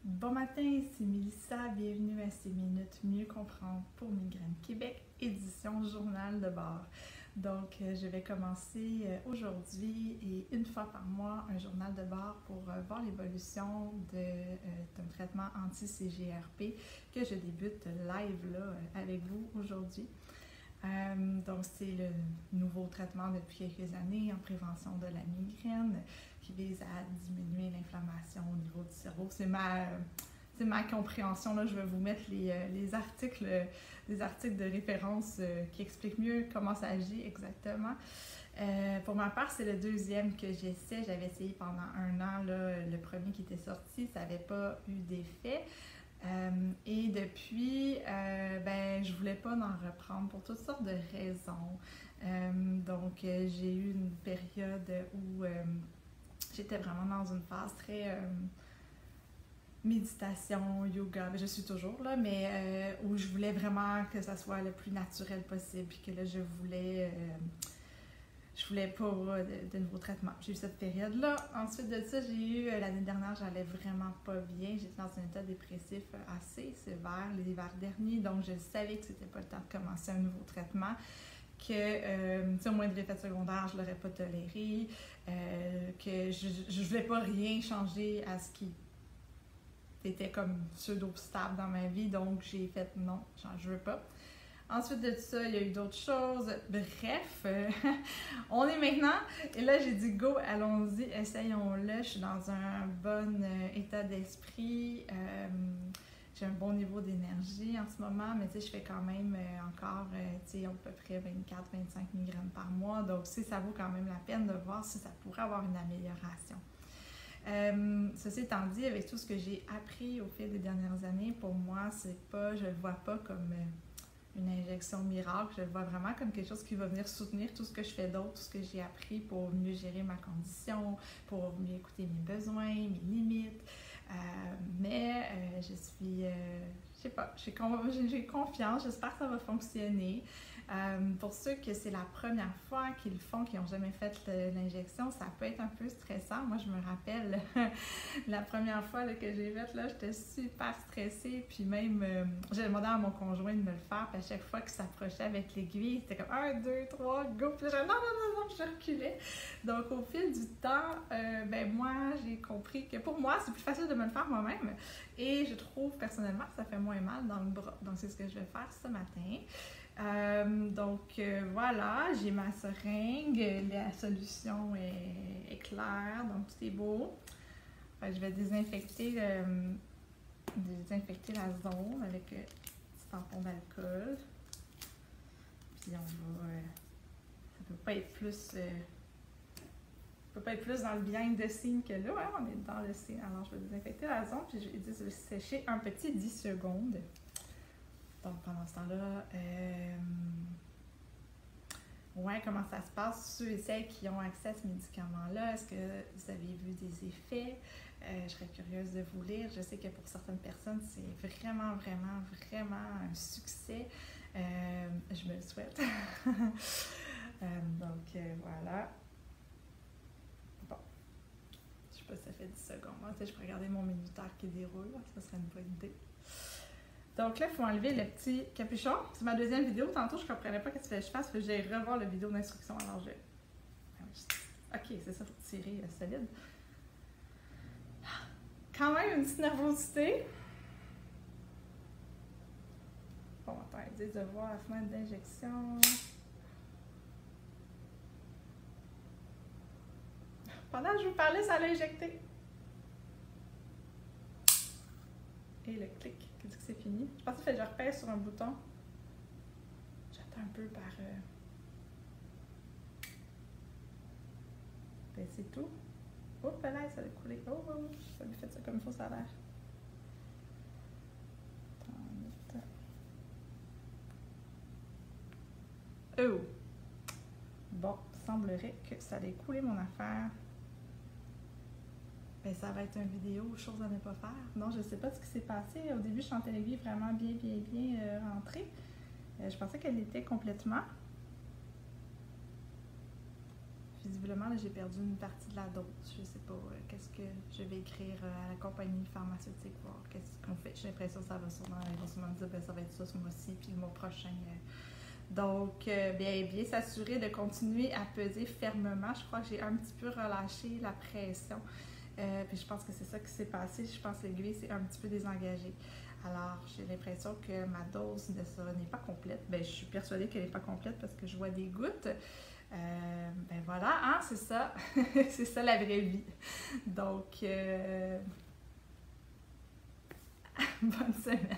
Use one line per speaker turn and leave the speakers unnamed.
Bon matin, c'est Mélissa, bienvenue à ces minutes mieux comprendre pour Migraine Québec, édition Journal de bord. Donc, je vais commencer aujourd'hui et une fois par mois un journal de bord pour voir l'évolution d'un traitement anti-CGRP que je débute live là, avec vous aujourd'hui. Donc, c'est le nouveau traitement depuis quelques années en prévention de la migraine qui vise à diminuer l'inflammation au niveau du cerveau. C'est ma compréhension. Là. Je vais vous mettre les articles de référence qui expliquent mieux comment ça agit exactement. Pour ma part, c'est le deuxième que j'essaie. J'avais essayé pendant un an. Là, le premier qui était sorti, ça n'avait pas eu d'effet. Et depuis, je voulais pas en reprendre pour toutes sortes de raisons. Donc, j'ai eu une période où j'étais vraiment dans une phase très méditation, yoga. Je suis toujours là, mais où je voulais vraiment que ça soit le plus naturel possible. Puis que là, je voulais pas de nouveaux traitements. J'ai eu cette période-là. Ensuite de ça, j'ai eu, l'année dernière, j'allais vraiment pas bien. J'étais dans un état dépressif assez sévère l'hiver dernier, donc je savais que c'était pas le temps de commencer un nouveau traitement, que au moins de l'effet secondaire, je l'aurais pas toléré, que je voulais pas rien changer à ce qui était comme pseudo-stable dans ma vie, donc j'ai fait non, je veux pas. Ensuite de ça, il y a eu d'autres choses. Bref, on est maintenant. Et là, j'ai dit go, allons-y, essayons-le. Je suis dans un bon état d'esprit. J'ai un bon niveau d'énergie en ce moment, mais tu sais, je fais quand même encore, tu sais, à peu près 24-25 migraines par mois. Donc, tu sais, ça vaut quand même la peine de voir si ça pourrait avoir une amélioration. Ceci étant dit, avec tout ce que j'ai appris au fil des dernières années, pour moi, je le vois pas comme une injection miracle, je le vois vraiment comme quelque chose qui va venir soutenir tout ce que je fais d'autre, tout ce que j'ai appris pour mieux gérer ma condition, pour mieux écouter mes besoins, mes limites. Je suis, je sais pas, j'ai confiance, j'espère que ça va fonctionner. Pour ceux que c'est la première fois qu'ils le font, qui n'ont jamais fait l'injection, ça peut être un peu stressant. Moi, je me rappelle la première fois là, que j'ai fait, là, j'étais super stressée. Puis même, j'ai demandé à mon conjoint de me le faire. Puis à chaque fois qu'il s'approchait avec l'aiguille, c'était comme 1, 2, 3, go. Puis là, non, je reculais. Donc, au fil du temps, moi, j'ai compris que pour moi, c'est plus facile de me le faire moi-même. Et je trouve personnellement que ça fait moins mal dans le bras. Donc, c'est ce que je vais faire ce matin. Voilà, j'ai ma seringue, la solution est claire, donc tout est beau. Je vais désinfecter la zone avec un petit tampon d'alcool. Puis on va, ça peut pas être plus dans le behind the scene que là, hein? On est dans le scene. Alors je vais désinfecter la zone, puis je vais sécher un petit 10 secondes. Donc, pendant ce temps-là, comment ça se passe? Ceux et celles qui ont accès à ce médicament-là, est-ce que vous avez vu des effets? Je serais curieuse de vous lire. Je sais que pour certaines personnes, c'est vraiment, vraiment, vraiment un succès. Je me le souhaite. Voilà. Bon. Je sais pas si ça fait 10 secondes. Moi, je peux regarder mon minuteur qui déroule. Ça serait une bonne idée. Donc là, il faut enlever le petit capuchon. C'est ma deuxième vidéo. Tantôt, je ne comprenais pas ce qu'il fallait que je fasse. J'ai revoir la vidéo d'instruction. Alors, OK, c'est ça, il faut tirer solide. Quand même, une petite nervosité. Bon, attends, ils disent de voir la fenêtre d'injection. Pendant que je vous parlais, ça l'a injecté. Et le clic qui dit que c'est fini. Je pense que je repèse sur un bouton. J'attends un peu par... c'est tout. Oups, là, ça a coulé. Oh, ça lui fait ça comme il faut, ça a l'air. Oh! Bon, semblerait que ça allait couler mon affaire. Ça va être une vidéo, chose à ne pas faire. Non, je ne sais pas ce qui s'est passé. Au début, je sentais l'aiguille vraiment bien rentrée. Je pensais qu'elle était complètement. visiblement, j'ai perdu une partie de la dose. Je sais pas qu'est-ce que je vais écrire à la compagnie pharmaceutique, voir qu'est-ce qu'on fait. J'ai l'impression que ils vont sûrement me dire, ben, ça va être ça ce mois-ci, puis le mois prochain. Donc, bien s'assurer de continuer à peser fermement. Je crois que j'ai un petit peu relâché la pression. Puis je pense que c'est ça qui s'est passé. Je pense que l'aiguille s'est un petit peu désengagée. Alors, j'ai l'impression que ma dose n'est pas complète. Bien, je suis persuadée qu'elle n'est pas complète parce que je vois des gouttes. Ben voilà, hein, c'est ça. C'est ça la vraie vie. Donc, bonne semaine.